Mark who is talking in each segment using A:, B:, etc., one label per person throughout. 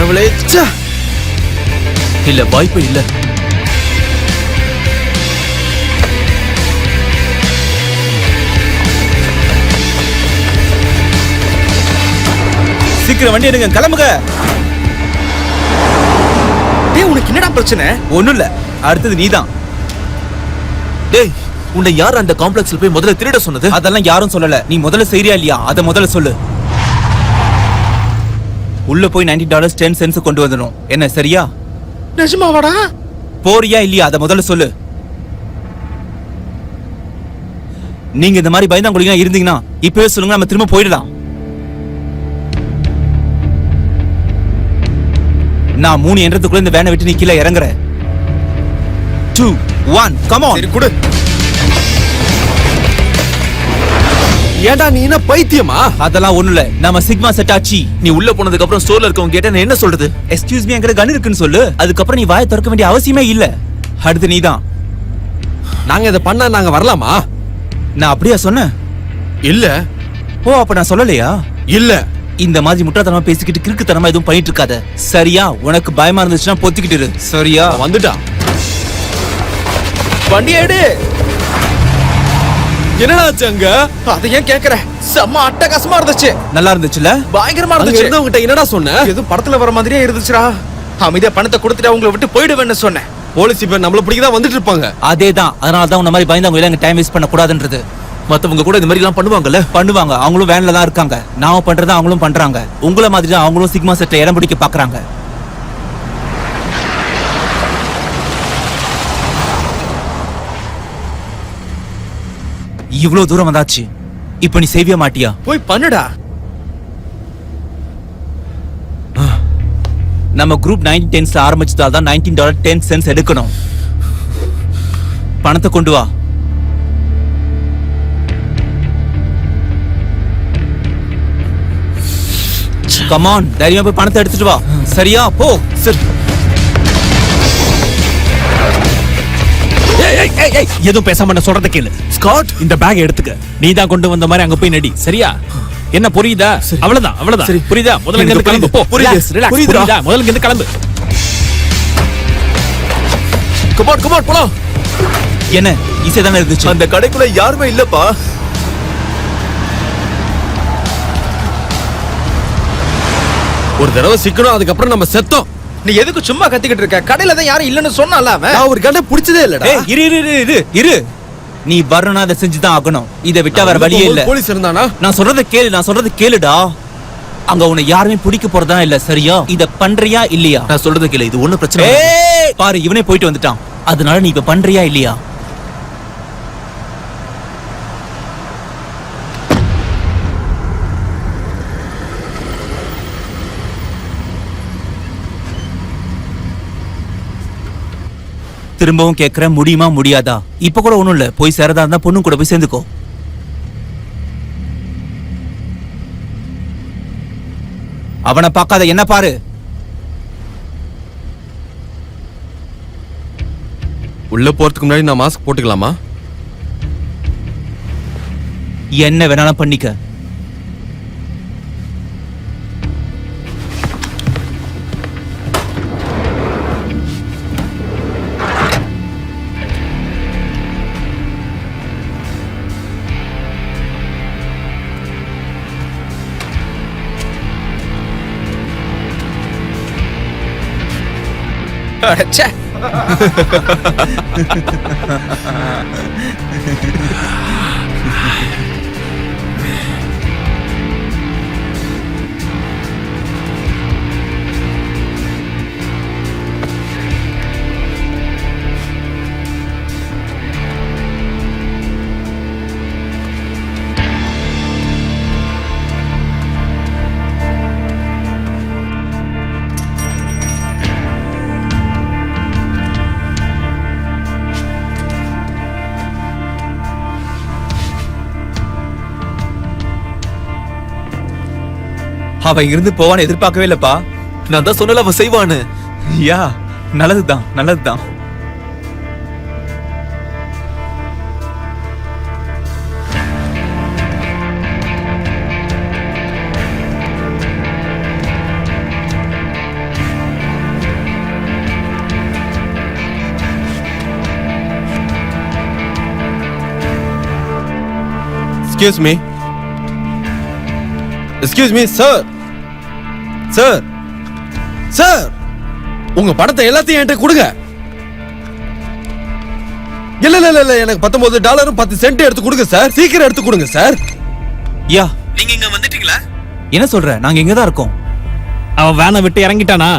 A: கடவுளே.
B: இல்ல, வாய்ப்பு இல்ல. சீக்கிரம் வண்டி எடுங்க, கிளம்புங்க.
A: டேய், உனக்கு என்னடா பிரச்சனை?
B: ஒண்ணும் இல்ல, அடுத்தது நீதான்.
C: டேய், உன்னை யார் அந்த காம்ப்ளெக்ஸ்ல போய் முதல்ல திருட சொன்னது?
B: அதெல்லாம் யாரும் சொல்லல. நீ முதல்ல செய்றியா இல்லையா அத முதல்ல சொல்லு. உள்ள போய் $90.10 கொண்டு வந்துடும். என்ன சரியா?
A: நிஜமாவாடா?
B: போறியா இல்லையா அத முதல்ல சொல்லு. நீங்க இந்த மாதிரி பயந்தாங்குழியா இருந்தீங்கன்னா இப்பவே சொல்லுங்க, நம்ம திரும்ப போயிடலாம். நான் 3 என்றதுக்குள்ள இந்த வேனை விட்டு நீ கீழே இறங்குற. 2, 1, come on.
A: சரி, குடு. ஏண்டா நீ என்ன பைத்தியமா?
B: அதெல்லாம் ஒண்ணு இல்ல, நம்ம சிக்மா செட் ஆச்சு.
C: நீ உள்ள போனதுக்கு அப்புறம் ஸ்டோர்ல இருக்கவங்க கேட்டா நான் என்ன சொல்றது?
B: எக்ஸ்கியூஸ் மீ, என்கிட்ட கன் இருக்குன்னு சொல்லு. அதுக்கப்புறம் நீ வாயை திறக்க வேண்டிய அவசியமே இல்ல. அடுத்து நீதான்.
A: நாங்க இதை பண்ணா நாங்க வரலாமா?
B: நான் அப்படியா சொன்னேன்?
A: இல்ல.
B: ஓ, அப்ப நான் சொல்லலையா?
A: இல்ல.
B: இந்த மாதிரி முட்டாள்தனமா பேசிக்கிட்டு கிறுக்குத்தனமா எதுவும் பண்ணிட்டு இருக்காத, சரியா? உனக்கு பயமா இருந்துச்சுன்னா பொத்திக்கிட்டு இரு, சரியா?
A: வந்துட்டான். வண்டி எடு. என்னடா ஆச்சு அங்க? அத ஏன் கேக்குற? செம்ம அட்டகாசமா இருந்துச்சு.
B: நல்லா இருந்துச்சுல?
A: பயங்கரமா இருந்துச்சு. இருந்தவங்கிட்ட என்னடா சொன்ன? ஏதோ படத்துல வர மாதிரியே இருந்துச்சுடா. அமைதியா பணத்தை கொடுத்துட்டு அவங்கள விட்டு போயிடுவேன்னு சொன்னேன். போலீஸ் இப்ப நம்மள பிடிக்கதான் வந்துட்டு இருப்பாங்க.
B: அதேதான், அதனாலதான் உன்ன மாதிரி பயந்தவங்க எல்லாம் டைம் வேஸ்ட் பண்ண கூடாதுன்றது.
C: மத்தவங்க கூட இந்த மாதிரி எல்லாம் பண்ணுவாங்கல்ல?
B: பண்ணுவாங்க. அவங்களும் வேன்ல தான் இருக்காங்க. நாம பண்றதா அவங்களும் பண்றாங்க. உங்கள மாதிரி தான் அவங்களும் சிக்மா செட்ல இடம் பிடிக்க பாக்குறாங்க. இவ்வளவு தூரம் வந்தாச்சு, இப்ப நீ செய்விய மாட்டியா?
A: போய் பண்ணுடா.
B: நம்ம குரூப் 1910 ஆரம்பிச்சதால தான் $19.10 எடுக்கணும். பணத்தை கொண்டு வா. கமான், தைரியமா போய் பணத்தை எடுத்துட்டு வா, சரியா? போ.
C: சரி.
D: எதுவும் பேசாம நான் சொல்றத கேளு.
C: ஸ்காட்,
D: இந்த பேக் எடுத்துக்க. நீ தான் கொண்டு வந்த மாதிரி அங்க போய் நடி, சரியா? என்ன புரியுதா? அவ்வளவுதான், அவ்வளவுதான்.
C: சரி.
D: புரியுதா? முதல்ல இங்க இருந்து கிளம்பு. போ.
C: புரியுது.
D: ரிலாக்ஸ். புரியுதா? முதல்ல இங்க இருந்து கிளம்பு.
C: கமான் கமான் போலாம்.
B: என்ன ஈஸியா தானே இருந்துச்சு?
C: அந்த கடைக்குள்ள யாருமே இல்லப்பா.
A: ஒரு தடவை சிக்கணும், அதுக்கப்புறம் நம்ம செத்தோம். நீ எதுக்கு சும்மா கத்திக்கிட்டு இருக்க? கடையில தான் யாரும் இல்லன்னு சொன்னால அவன். நான் ஒரு கண்டை பிடிச்சதே இல்லடா.
B: ஏய், இரு இரு இரு இரு இரு. நீ வரணும், அதை செஞ்சுதான் ஆகணும். இதை விட்டா வேற வழியே இல்ல.
A: போலீஸ் இருந்தானா?
B: நான் சொல்றத கேளு, நான் சொல்றத கேளுடா. அங்க உன்னை யாருமே பிடிக்க போறதா இல்ல, சரியா? இத பண்றியா இல்லையா?
C: நான் சொல்றது கேளு, இது ஒண்ணும் பிரச்சனை இல்ல.
B: ஏய், பாரு, இவனே போயிட்டு வந்துட்டான். அதனால நீ இப்ப பண்றியா இல்லையா? திரும்பவும் கேக்குற, முடியுமா முடியாதா? இப்ப கூட ஒண்ணும் இல்ல, போய் சேரதா இருந்தா பொண்ணு கூட போய் சேர்ந்துக்கோ. அவனை பார்க்காத, என்ன பாரு.
A: உள்ள போறதுக்கு முன்னாடி நான் மாஸ்க் போட்டுக்கலாமா?
B: என்ன வேணாலும் பண்ணிக்க.
A: அடச்சே.
B: அவன் இருந்து போவான்னு எதிர்பார்க்கவே இல்லப்பா.
C: நான் தான் சொன்னல அவன் செய்வான்னு.
B: யா, நல்லதுதான் நல்லதுதான்.
A: Excuse me sir sir sir உங்க பணத்தை எல்லாத்தையும் என்கிட்ட கொடுங்க. இல்ல இல்ல இல்ல எனக்கு $19 10 எடுத்து கொடுங்க சார். சீக்கிரம் எடுத்து கொடுங்க சார்.
B: யா,
A: நீங்க இங்க வந்துட்டீங்களா?
B: என்ன சொல்ற? நாங்க இங்க தான் இருக்கோம்.
D: அவன் வேனை விட்டு இறங்கிட்டானா?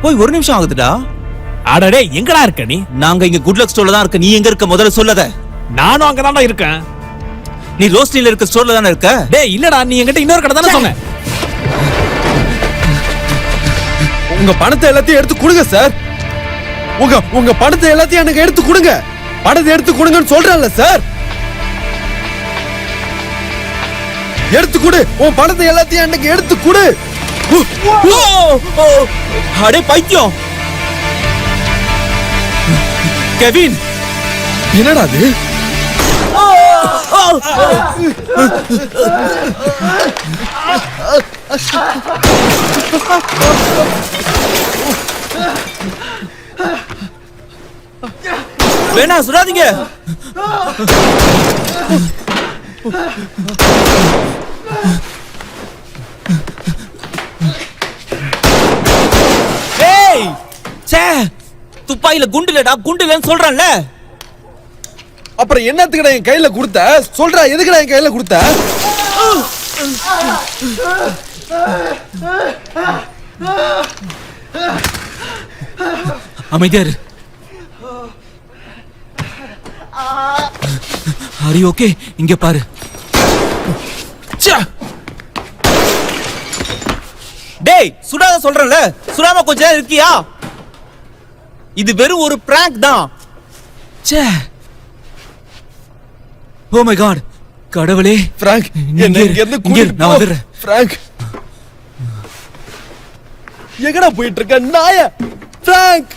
B: போய் ஒரு நிமிஷம் ஆகுதுடா.
D: அடடே, எங்கடா இருக்க நீ?
B: நாங்க இங்க குட் லக் ஸ்டோர்ல தான் இருக்க. நீ எங்க இருக்க முதல்ல சொல்லத.
D: நானும் அங்கதான்டா இருக்கேன்.
B: நீ ரோஸ்டில இருக்க ஸ்டோர்ல தானே இருக்க?
D: டேய் இல்லடா, நீ என்கிட்ட இன்னொரு கடை தானே சொன்ன.
A: உங்க பணத்தை எல்லாத்தையும் எடுத்து கொடுங்க சார். உங்க பணத்தை எல்லாத்தையும் எனக்கு எடுத்து கொடுங்க. பணத்தை எடுத்து கொடுங்கன்னு சொல்றேன்ல சார். எடுத்து கொடு. உன் பணத்தை எல்லாத்தையும் எனக்கு எடுத்து கொடு.
B: அடே பைத்தியம். கெவின்,
A: என்னடா அது?
B: வேணா சுடாதீங்க. ஏய், சே, துப்பாக்கில குண்டு இல்லடா, குண்டு இல்லன்னு சொல்றேன்ல.
A: அப்புறம் என்னத்துக்குடா என் கையில கொடுத்த? சொல்றா, எதுக்குடா என் கையில கொடுத்த?
B: அமைதியா இரு. ஹரி, ஓகே, இங்க பாரு. டேய், சுடாத சொல்றேன்ல. சுடாம கொஞ்ச நேரம் இருக்கியா? இது வெறும் ஒரு பிராங்க் தான். ச்சே. ஓ மை காட், கடவுளே.
A: பிராங்க், என்ன இங்க இருந்து கூட்டிட்டு
B: நான்
A: போ.
B: வந்துடுறேன்.
A: பிராங்க், எங்கடா போயிட்டு இருக்க நாய? பிராங்க்.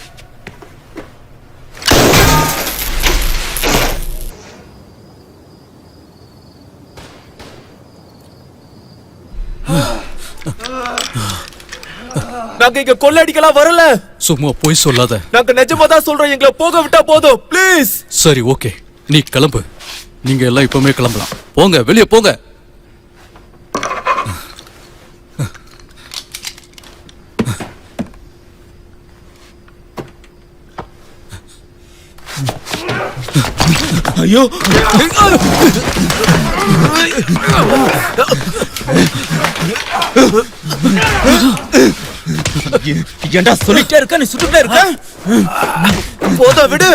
C: நாங்க இங்க கொள்ளடிக்கலாம் வரல.
E: சும்மா போய் சொல்லாத.
C: நாங்க நிஜமா தான் சொல்றோம். எங்களை போக விட்டா போதும் ப்ளீஸ்.
E: சரி, ஓகே, நீ கிளம்பு. நீங்க எல்லாம் இப்பவுமே கிளம்பலாம். போங்க, வெளியே போங்க.
B: ஐயோ, ஏன்டா சொல்லிட்டே இருக்க? நீ சுட்டுட்டே இருக்க.
C: போதும், விடு.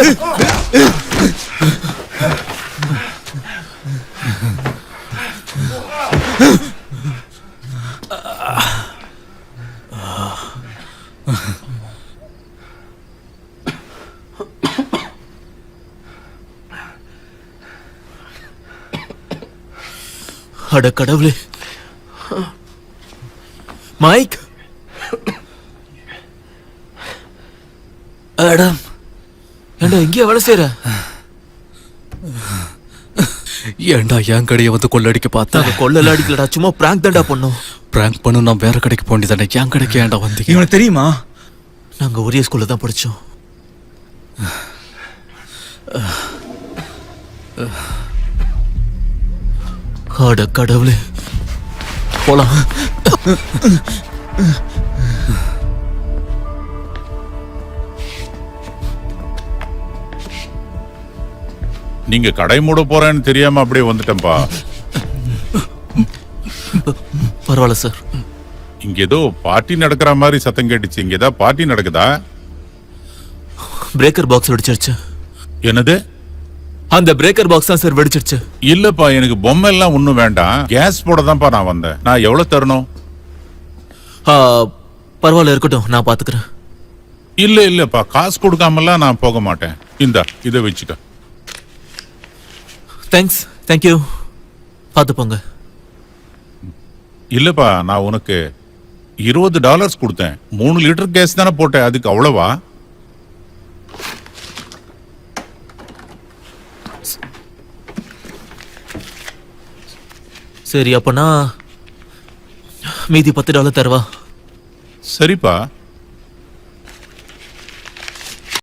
C: அட கடவுளே. மைக், அடம், ஏண்டா இங்கே வேலை செய்யற?
E: ஏன்டா என் கடையை வந்து கொள்ளடிக்க பார்த்தா?
C: நாங்க கொள்ளல அடிக்கலடா, சும்மா பிராங்க் தான்டா பண்ணோம்.
E: பிராங்க் பண்ணு, நான் வேற கடைக்கு போண்டிதானே. என் கடைக்கு ஏன்டா வந்தீங்க?
B: இவனுக்கு தெரியுமா?
C: நாங்க ஒரே ஸ்கூல்ல தான் படிச்சோம். அட கடவுளே, போலாம்.
F: நீங்க கடை மூட போறேன்னு தெரியாம அப்படியே வந்துட்டேன்பா.
C: பரவாயில்ல சார்.
F: இங்க ஏதோ பார்ட்டி நடக்கிற மாதிரி சத்தம் கேட்டுச்சு. இங்க ஏதாவது பார்ட்டி நடக்குதா?
C: பிரேக்கர் பாக்ஸ் வெடிச்சிருச்சு.
F: என்னது?
C: அந்த பிரேக்கர் பாக்ஸ் தான் சார் வெடிச்சிருச்சு.
F: இல்லப்பா, எனக்கு பொம்மை எல்லாம் ஒண்ணும் வேண்டாம். கேஸ் போட தான்ப்பா நான் வந்தேன். நான் எவ்வளவு தரணும்?
C: பரவாயில்ல, இருக்கட்டும், நான் பாத்துக்கிறேன்.
F: இல்லப்பா, காசு கொடுக்காமலாம் நான் போக மாட்டேன். இந்தா, இதை வச்சுக்க.
C: தேங்க்ஸ். தேங்க்யூ. பாத்துப்போங்க.
F: இல்லப்பா, நான் உனக்கு $20 கொடுத்தேன். 3 லிட்டர் கேஸ் தானே போட்டேன். அதுக்கு அவ்வளவா?
C: சரி, அப்பனா மீதி $10 தருவா.
F: சரிப்பா.